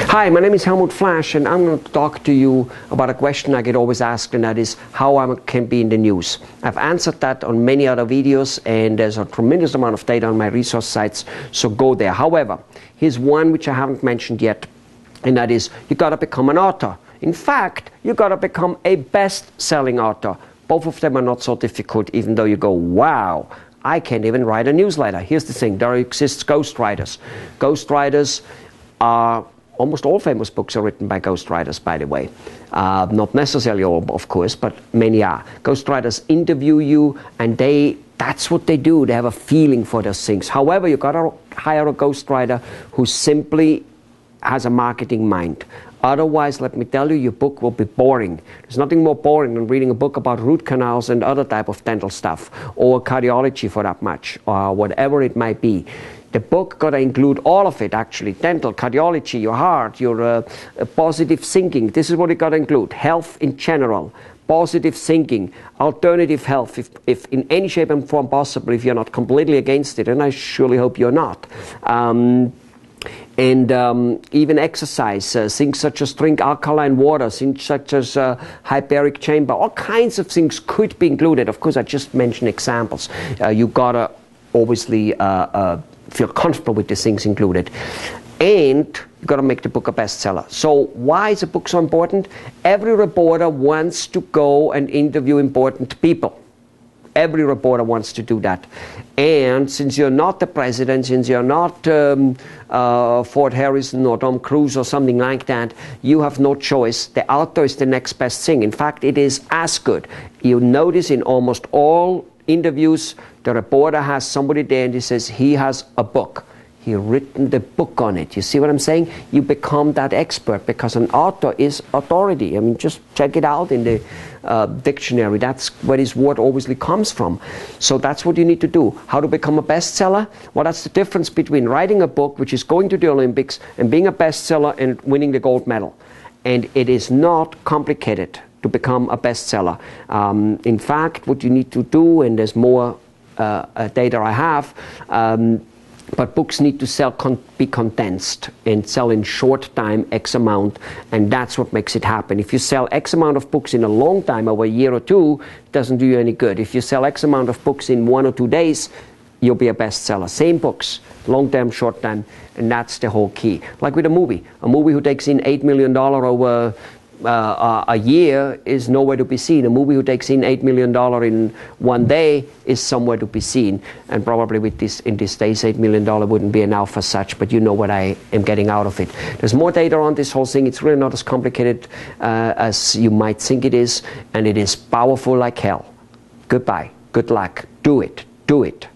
Hi, my name is Helmut Flasch, and I'm going to talk to you about a question I get always asked, and that is how I can be in the news. I've answered that on many other videos, and there's a tremendous amount of data on my resource sites, so go there. However, here's one which I haven't mentioned yet, and that is you got to become an author. In fact, you got to become a best-selling author. Both of them are not so difficult, even though you go, wow, I can't even write a newsletter. Here's the thing, there exists ghostwriters. Ghostwriters are almost all famous books are written by ghostwriters, by the way. Not necessarily all, of course, but many are. Ghostwriters interview you, and that's what they do. They have a feeling for those things. However, you've got to hire a ghostwriter who simply has a marketing mind. Otherwise, let me tell you, your book will be boring. There's nothing more boring than reading a book about root canals and other type of dental stuff, or cardiology for that much, or whatever it might be. The book got to include all of it, actually. Dental, cardiology, your heart, your positive thinking. This is what it got to include. Health in general, positive thinking, alternative health, if in any shape and form possible, if you're not completely against it, and I surely hope you're not. Even exercise, things such as drink alkaline water, things such as hyperic chamber, all kinds of things could be included. Of course, I just mentioned examples. You got to obviously feel comfortable with the things included. And you've got to make the book a bestseller. So why is a book so important? Every reporter wants to go and interview important people. Every reporter wants to do that. And since you're not the president, since you're not Ford Harrison or Tom Cruise or something like that, you have no choice. The author is the next best thing. In fact, it is as good. You notice in almost all interviews, the reporter has somebody there and he says he has a book. He written the book on it. You see what I'm saying? You become that expert because an author is authority. I mean, just check it out in the dictionary. That's where this word obviously comes from. So that's what you need to do. How to become a bestseller? Well, that's the difference between writing a book, which is going to the Olympics, and being a bestseller and winning the gold medal. And it is not complicated to become a bestseller. In fact, what you need to do, and there's more data I have, but books need to be condensed and sell in short time X amount, and that's what makes it happen. If you sell X amount of books in a long time, over a year or two, it doesn't do you any good. If you sell X amount of books in 1 or 2 days, you'll be a bestseller. Same books, long time, short time, and that's the whole key. Like with a movie who takes in $8 million over a year is nowhere to be seen. A movie who takes in $8 million in 1 day is somewhere to be seen. And probably with this, in these days, $8 million wouldn't be enough as such, but you know what I am getting out of it. There's more data on this whole thing. It's really not as complicated as you might think it is, and it is powerful like hell. Goodbye. Good luck. Do it. Do it.